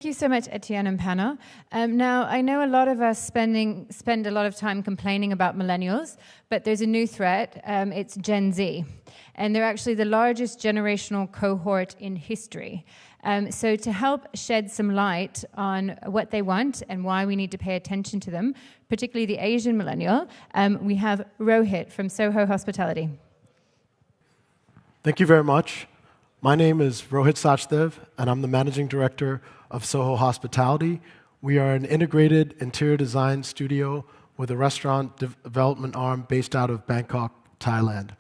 Thank you so much, Etienne and Panna. Now, I know a lot of us spend a lot of time complaining about millennials, but there's a new threat. It's Gen Z. And they're actually the largest generational cohort in history. So to help shed some light on what they want and why we need to pay attention to them, particularly the Asian millennial, we have Rohit from Soho Hospitality. Thank you very much. My name is Rohit Sachdev, and I'm the Managing Director of Soho Hospitality. We are an integrated interior design studio with a restaurant development arm based out of Bangkok, Thailand.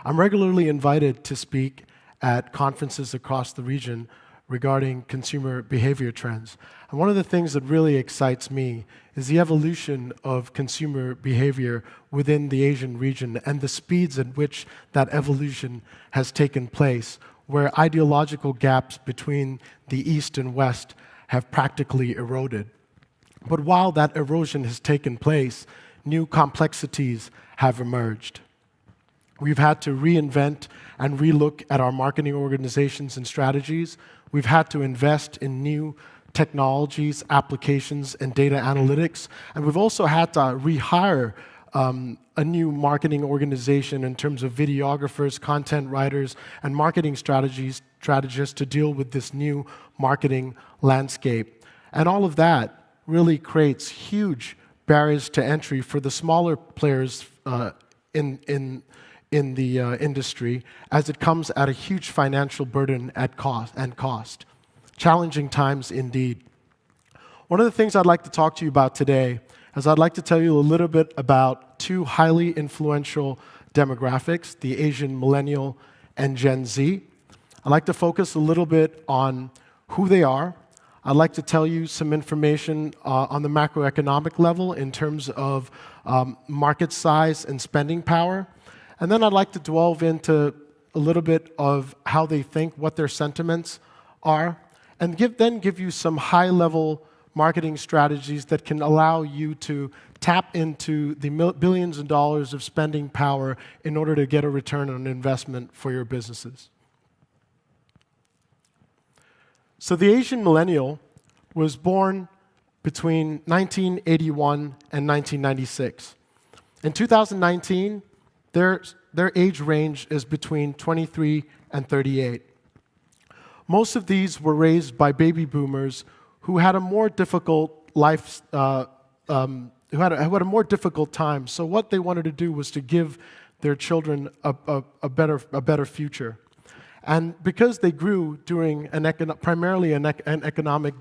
I'm regularly invited to speak at conferences across the region regarding consumer behavior trends. And one of the things that really excites me is the evolution of consumer behavior within the Asian region and the speeds at which that evolution has taken place, where ideological gaps between the East and West have practically eroded. But while that erosion has taken place, new complexities have emerged. We've had to reinvent and relook at our marketing organizations and strategies. We've had to invest in new technologies, applications, and data analytics. And we've also had to rehire a new marketing organization in terms of videographers, content writers, and marketing strategists to deal with this new marketing landscape. And all of that really creates huge barriers to entry for the smaller players in the industry, as it comes at a huge financial burden and cost. Challenging times indeed. One of the things I'd like to talk to you about today is I'd like to tell you a little bit about two highly influential demographics, the Asian millennial and Gen Z. I'd like to focus a little bit on who they are. I'd like to tell you some information on the macroeconomic level in terms of market size and spending power. And then I'd like to delve into a little bit of how they think, what their sentiments are, and then give you some high-level marketing strategies that can allow you to tap into the billions of dollars of spending power in order to get a return on investment for your businesses. So the Asian millennial was born between 1981 and 1996. In 2019, their age range is between 23 and 38. Most of these were raised by baby boomers who had a more difficult life, who had a more difficult time. So what they wanted to do was to give their children a better future. And because they grew during primarily an economic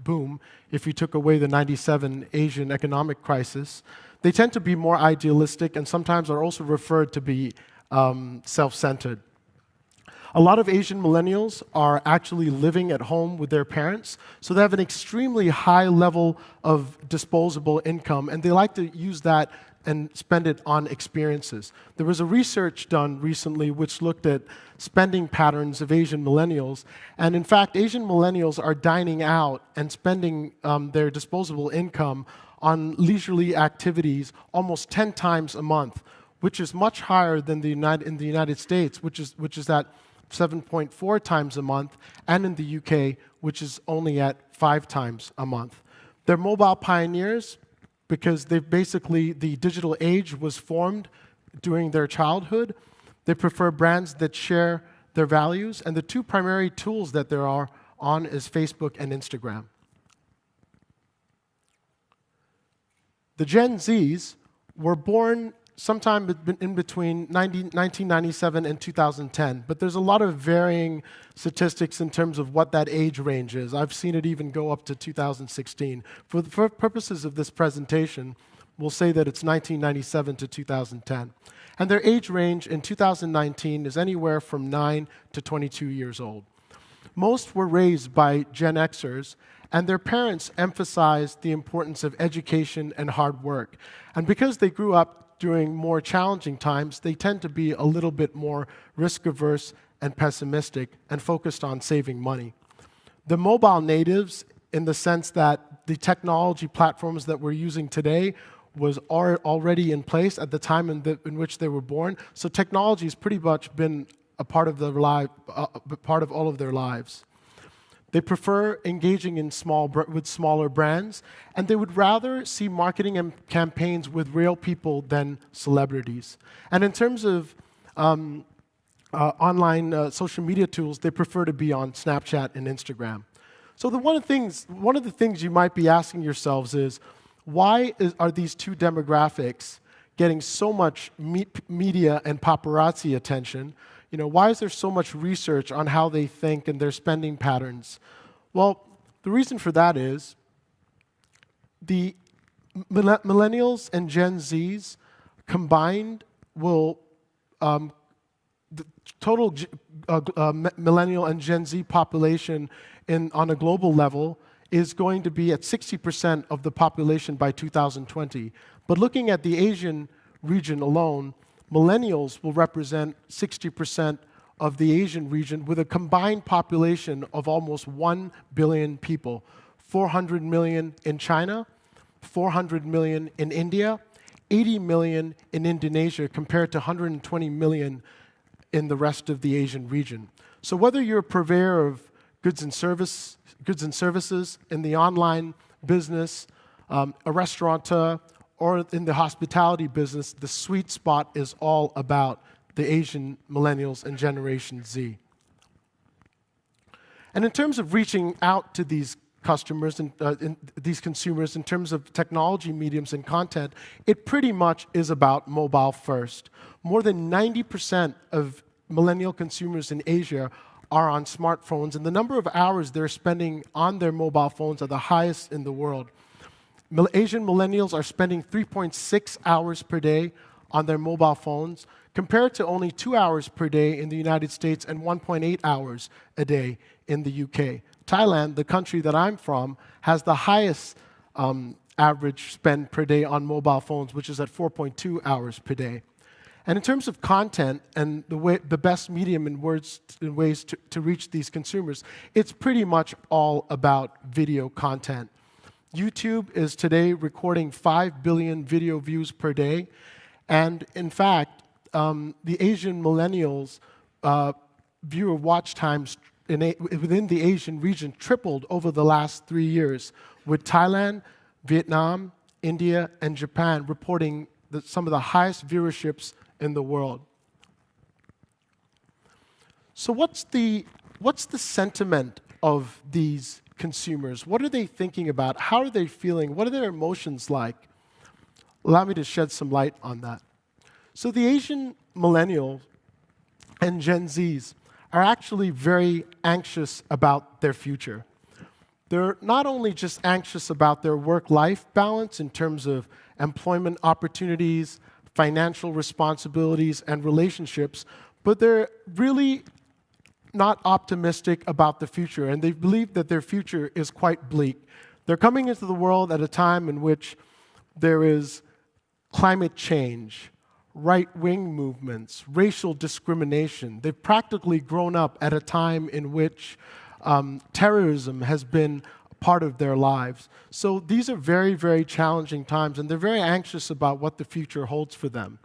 boom, if you took away the '97 Asian economic crisis, they tend to be more idealistic and sometimes are also referred to be self-centered. A lot of Asian millennials are actually living at home with their parents, so they have an extremely high level of disposable income, and they like to use that and spend it on experiences. There was a research done recently which looked at spending patterns of Asian millennials, and in fact, Asian millennials are dining out and spending their disposable income on leisurely activities almost 10 times a month, which is much higher than in the United States, which is at 7.4 times a month, and in the UK, which is only at 5 times a month. They're mobile pioneers because the digital age was formed during their childhood. They prefer brands that share their values, and the two primary tools that there are on is Facebook and Instagram. The Gen Zs were born sometime in between 1997 and 2010, but there's a lot of varying statistics in terms of what that age range is. I've seen it even go up to 2016. For the purposes of this presentation, we'll say that it's 1997 to 2010. And their age range in 2019 is anywhere from 9 to 22 years old. Most were raised by Gen Xers, and their parents emphasized the importance of education and hard work. And because they grew up during more challenging times, they tend to be a little bit more risk-averse and pessimistic and focused on saving money. The mobile natives, in the sense that the technology platforms that we're using today was already in place at the time in which they were born, so technology has pretty much been a part of all of their lives. They prefer engaging in with smaller brands, and they would rather see marketing and campaigns with real people than celebrities. And in terms of online social media tools, they prefer to be on Snapchat and Instagram. So one of the things you might be asking yourselves is, why are these two demographics getting so much media and paparazzi attention? Why is there so much research on how they think and their spending patterns? Well, the reason for that is the millennials and Gen Zs combined will, the total millennial and Gen Z population on a global level is going to be at 60% of the population by 2020. But looking at the Asian region alone, millennials will represent 60% of the Asian region with a combined population of almost 1 billion people. 400 million in China, 400 million in India, 80 million in Indonesia compared to 120 million in the rest of the Asian region. So whether you're a purveyor of goods and services in the online business, a restaurateur, or in the hospitality business, the sweet spot is all about the Asian millennials and Generation Z. And in terms of reaching out to these customers and these consumers in terms of technology mediums and content, it pretty much is about mobile first. More than 90% of millennial consumers in Asia are on smartphones, and the number of hours they're spending on their mobile phones are the highest in the world. Asian millennials are spending 3.6 hours per day on their mobile phones, compared to only 2 hours per day in the United States and 1.8 hours a day in the UK. Thailand, the country that I'm from, has the highest average spend per day on mobile phones, which is at 4.2 hours per day. And in terms of content and the best medium and ways to reach these consumers, it's pretty much all about video content. YouTube is today recording 5 billion video views per day. And in fact, the Asian millennials' viewer watch times within the Asian region tripled over the last 3 years, with Thailand, Vietnam, India, and Japan reporting some of the highest viewerships in the world. So what's the sentiment of these consumers? What are they thinking about? How are they feeling? What are their emotions like? Allow me to shed some light on that. So the Asian millennials and Gen Zs are actually very anxious about their future. They're not only just anxious about their work-life balance in terms of employment opportunities, financial responsibilities, and relationships, but they're really not optimistic about the future, and they believe that their future is quite bleak. They're coming into the world at a time in which there is climate change, right-wing movements, racial discrimination. They've practically grown up at a time in which terrorism has been part of their lives. So these are very, very challenging times, and they're very anxious about what the future holds for them.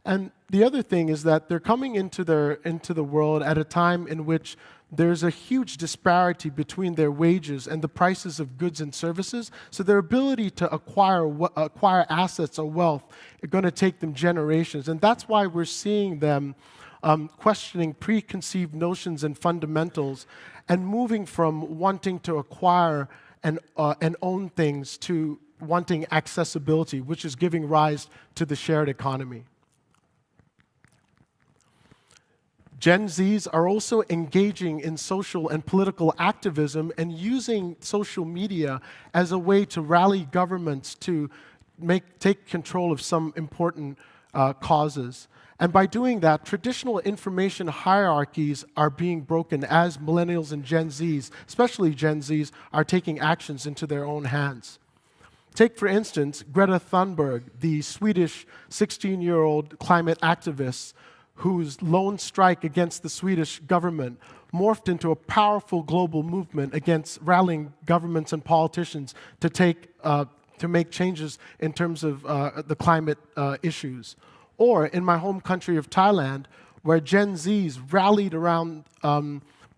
And the other thing is that they're coming into the world at a time in which there's a huge disparity between their wages and the prices of goods and services. So their ability to acquire assets or wealth is going to take them generations. And that's why we're seeing them questioning preconceived notions and fundamentals and moving from wanting to acquire and own things to wanting accessibility, which is giving rise to the shared economy. Gen Zs are also engaging in social and political activism and using social media as a way to rally governments to take control of some important causes. And by doing that, traditional information hierarchies are being broken as millennials and Gen Zs, especially Gen Zs, are taking actions into their own hands. Take, for instance, Greta Thunberg, the Swedish 16-year-old climate activist whose lone strike against the Swedish government morphed into a powerful global movement against rallying governments and politicians to make changes in terms of the climate issues. Or in my home country of Thailand, where Gen Zs rallied around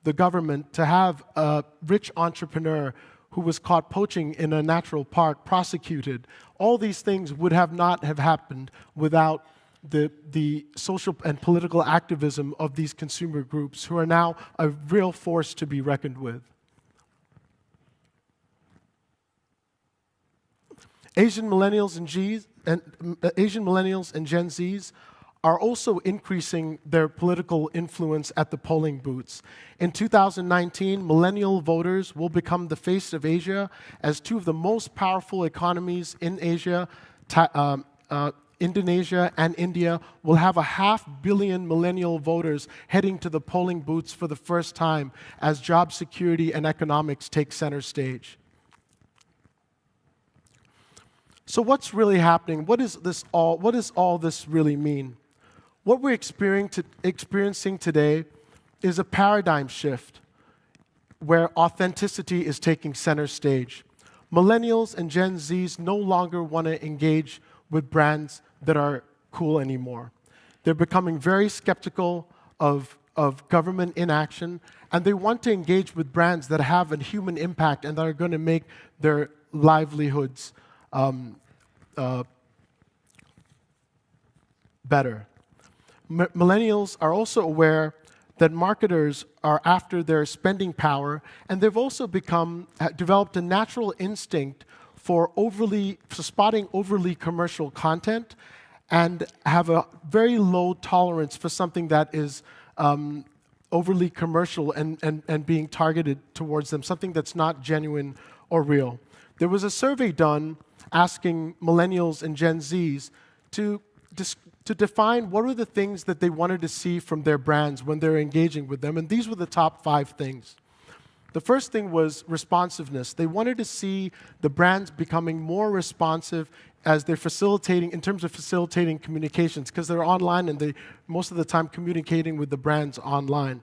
the government to have a rich entrepreneur who was caught poaching in a natural park prosecuted. All these things would have not have happened without the social and political activism of these consumer groups, who are now a real force to be reckoned with. Asian millennials and Gen Zs are also increasing their political influence at the polling booths. In 2019, millennial voters will become the face of Asia as two of the most powerful economies in Asia, Indonesia and India, will have 500 million millennial voters heading to the polling booths for the first time as job security and economics take center stage. So what's really happening? What does all this really mean? What we're experiencing today is a paradigm shift where authenticity is taking center stage. Millennials and Gen Zs no longer want to engage with brands that are cool anymore. They're becoming very skeptical of government inaction, and they want to engage with brands that have a human impact and that are going to make their livelihoods better. Millennials are also aware that marketers are after their spending power, and they've also developed a natural instinct for spotting overly commercial content and have a very low tolerance for something that is overly commercial and being targeted towards them, something that's not genuine or real. There was a survey done asking millennials and Gen Zs to define what are the things that they wanted to see from their brands when they're engaging with them, and these were the top 5 things. The first thing was responsiveness. They wanted to see the brands becoming more responsive as they're in terms of facilitating communications, because they're online and they most of the time communicating with the brands online.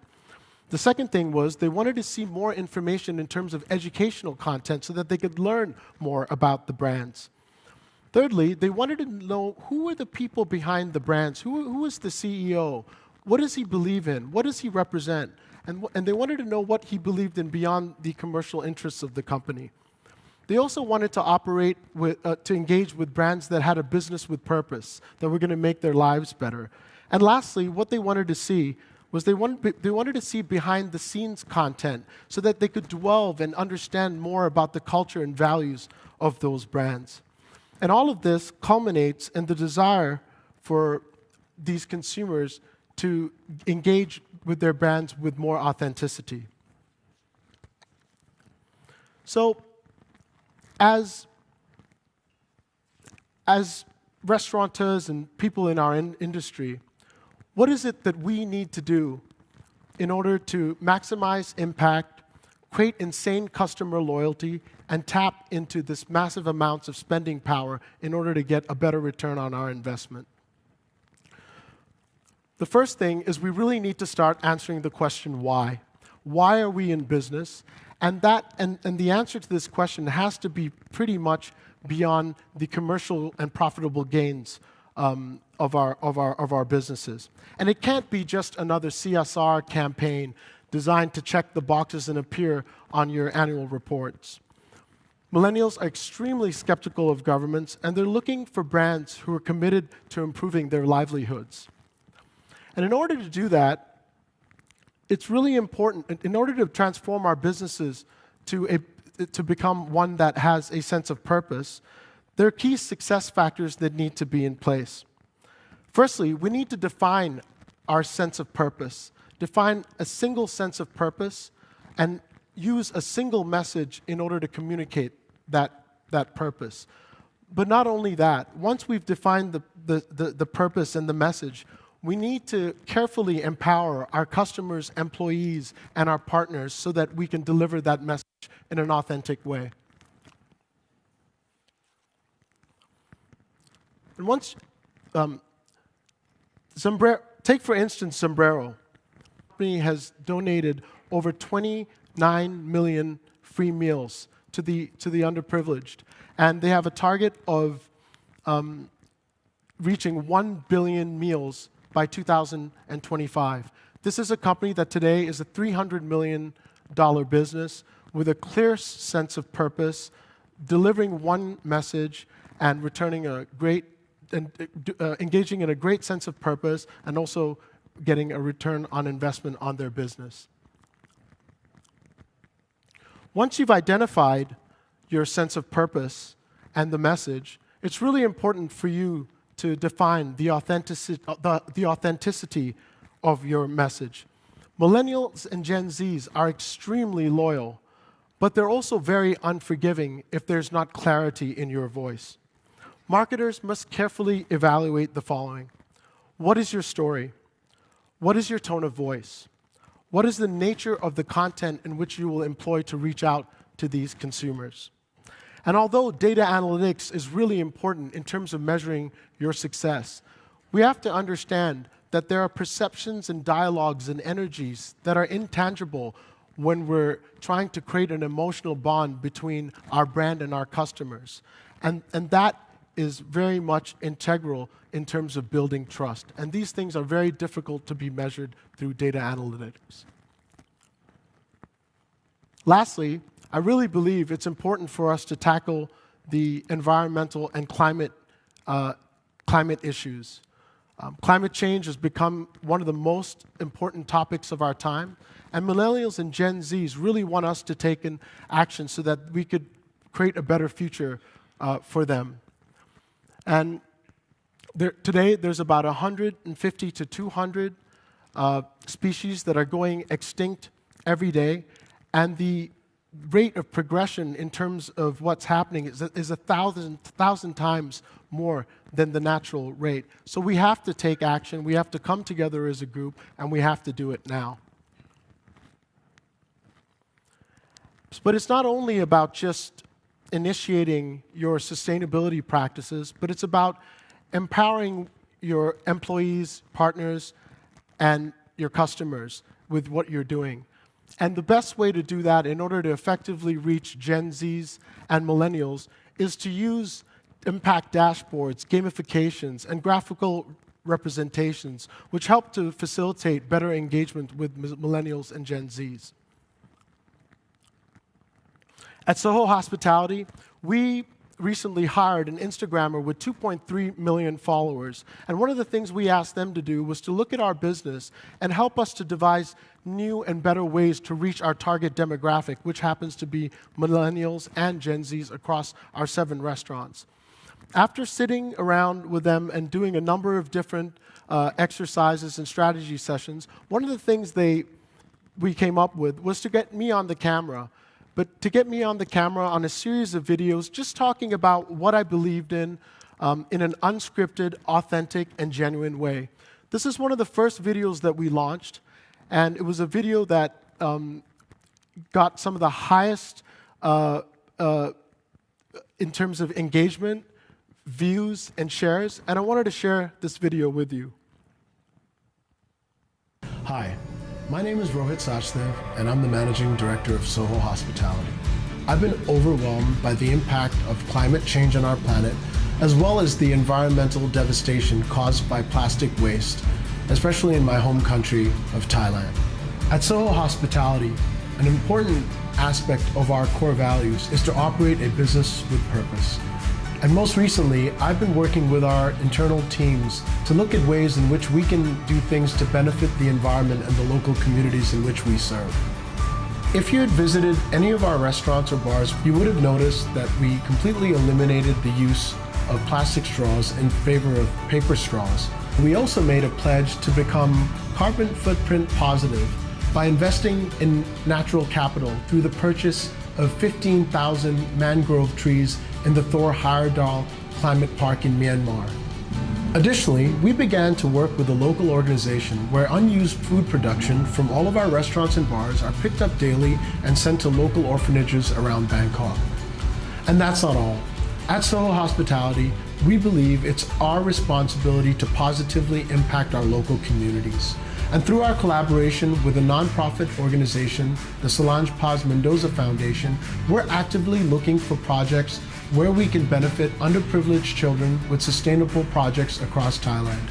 The second thing was they wanted to see more information in terms of educational content so that they could learn more about the brands. Thirdly, they wanted to know who are the people behind the brands, who is the CEO, what does he believe in, what does he represent, and they wanted to know what he believed in beyond the commercial interests of the company. They also wanted to engage with brands that had a business with purpose, that were going to make their lives better. And lastly, what they wanted to see was they wanted to see behind-the-scenes content so that they could delve and understand more about the culture and values of those brands. And all of this culminates in the desire for these consumers to engage with their brands with more authenticity. So, as restaurateurs and people in our industry, what is it that we need to do in order to maximize impact, create insane customer loyalty, and tap into this massive amounts of spending power in order to get a better return on our investment? The first thing is we really need to start answering the question why. Why are we in business? And the answer to this question has to be pretty much beyond the commercial and profitable gains of our businesses. And it can't be just another CSR campaign designed to check the boxes and appear on your annual reports. Millennials are extremely skeptical of governments, and they're looking for brands who are committed to improving their livelihoods. And in order to do that, it's really important, in order to transform our businesses to become one that has a sense of purpose, there are key success factors that need to be in place. Firstly, we need to define our sense of purpose, define a single sense of purpose, and use a single message in order to communicate that purpose. But not only that, once we've defined the purpose and the message, we need to carefully empower our customers, employees, and our partners so that we can deliver that message in an authentic way. And once, take for instance Sombrero. The company has donated over 29 million free meals to the underprivileged, and they have a target of reaching 1 billion meals by 2025. This is a company that today is a $300 million business with a clear sense of purpose, delivering one message and returning a great, engaging in a great sense of purpose, and also getting a return on investment on their business. Once you've identified your sense of purpose and the message, it's really important for you to define the authenticity of your message. Millennials and Gen Zs are extremely loyal, but they're also very unforgiving if there's not clarity in your voice. Marketers must carefully evaluate the following. What is your story? What is your tone of voice? What is the nature of the content in which you will employ to reach out to these consumers? And although data analytics is really important in terms of measuring your success, we have to understand that there are perceptions and dialogues and energies that are intangible when we're trying to create an emotional bond between our brand and our customers. And that is very much integral in terms of building trust. And these things are very difficult to be measured through data analytics. Lastly, I really believe it's important for us to tackle the environmental and climate issues. Climate change has become one of the most important topics of our time, and millennials and Gen Zs really want us to take an action so that we could create a better future for them. And today, there's about 150 to 200 species that are going extinct every day, and the rate of progression in terms of what's happening is 1,000 times more than the natural rate. So we have to take action, we have to come together as a group, and we have to do it now. But it's not only about just initiating your sustainability practices, but it's about empowering your employees, partners, and your customers with what you're doing. And the best way to do that in order to effectively reach Gen Zs and millennials is to use impact dashboards, gamifications, and graphical representations, which help to facilitate better engagement with millennials and Gen Zs. At Soho Hospitality, we recently hired an Instagrammer with 2.3 million followers. And one of the things we asked them to do was to look at our business and help us to devise new and better ways to reach our target demographic, which happens to be millennials and Gen Zs across our 7 restaurants. After sitting around with them and doing a number of different exercises and strategy sessions, one of the things we came up with was to get me on the camera. But to get me on the camera on a series of videos just talking about what I believed in an unscripted, authentic, and genuine way. This is one of the first videos that we launched, and it was a video that got some of the highest in terms of engagement, views, and shares, and I wanted to share this video with you. Hi. My name is Rohit Sachdev, and I'm the Managing Director of Soho Hospitality. I've been overwhelmed by the impact of climate change on our planet, as well as the environmental devastation caused by plastic waste, especially in my home country of Thailand. At Soho Hospitality, an important aspect of our core values is to operate a business with purpose. And most recently, I've been working with our internal teams to look at ways in which we can do things to benefit the environment and the local communities in which we serve. If you had visited any of our restaurants or bars, you would have noticed that we completely eliminated the use of plastic straws in favor of paper straws. We also made a pledge to become carbon footprint positive by investing in natural capital through the purchase of 15,000 mangrove trees in the Thor Heyerdahl Climate Park in Myanmar. Additionally, we began to work with a local organization where unused food production from all of our restaurants and bars are picked up daily and sent to local orphanages around Bangkok. And that's not all. At Soho Hospitality, we believe it's our responsibility to positively impact our local communities. And through our collaboration with a nonprofit organization, the Solange Paz Mendoza Foundation, we're actively looking for projects where we can benefit underprivileged children with sustainable projects across Thailand.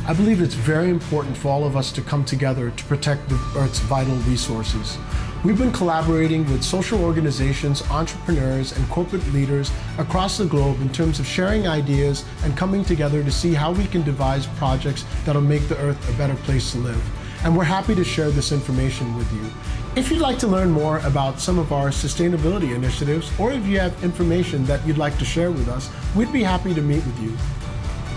I believe it's very important for all of us to come together to protect the Earth's vital resources. We've been collaborating with social organizations, entrepreneurs, and corporate leaders across the globe in terms of sharing ideas and coming together to see how we can devise projects that'll make the Earth a better place to live. And we're happy to share this information with you. If you'd like to learn more about some of our sustainability initiatives, or if you have information that you'd like to share with us, we'd be happy to meet with you.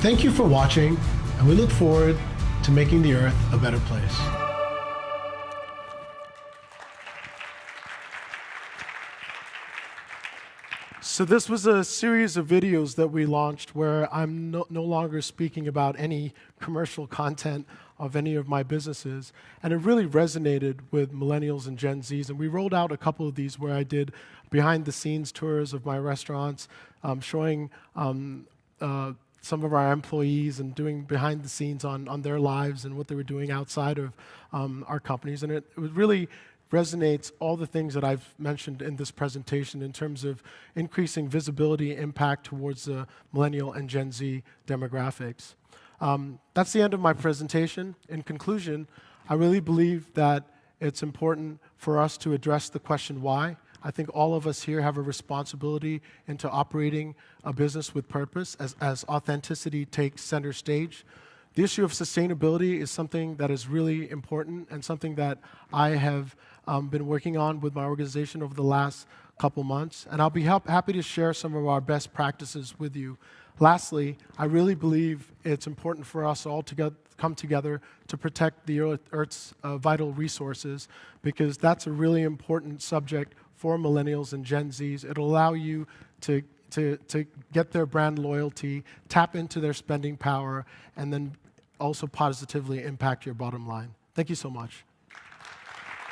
Thank you for watching, and we look forward to making the Earth a better place. So this was a series of videos that we launched where I'm no longer speaking about any commercial content of any of my businesses, and it really resonated with millennials and Gen Zs, and we rolled out a couple of these where I did behind-the-scenes tours of my restaurants, showing some of our employees and doing behind the scenes on their lives and what they were doing outside of our companies, and it really resonates all the things that I've mentioned in this presentation in terms of increasing visibility, impact towards the millennial and Gen Z demographics. That's the end of my presentation. In conclusion, I really believe that it's important for us to address the question why. I think all of us here have a responsibility into operating a business with purpose as authenticity takes center stage. The issue of sustainability is something that is really important and something that I have been working on with my organization over the last couple months, and I'll be happy to share some of our best practices with you. Lastly, I really believe it's important for us all to come together to protect the Earth's vital resources, because that's a really important subject for millennials and Gen Zs. It'll allow you to get their brand loyalty, tap into their spending power, and then also positively impact your bottom line. Thank you so much.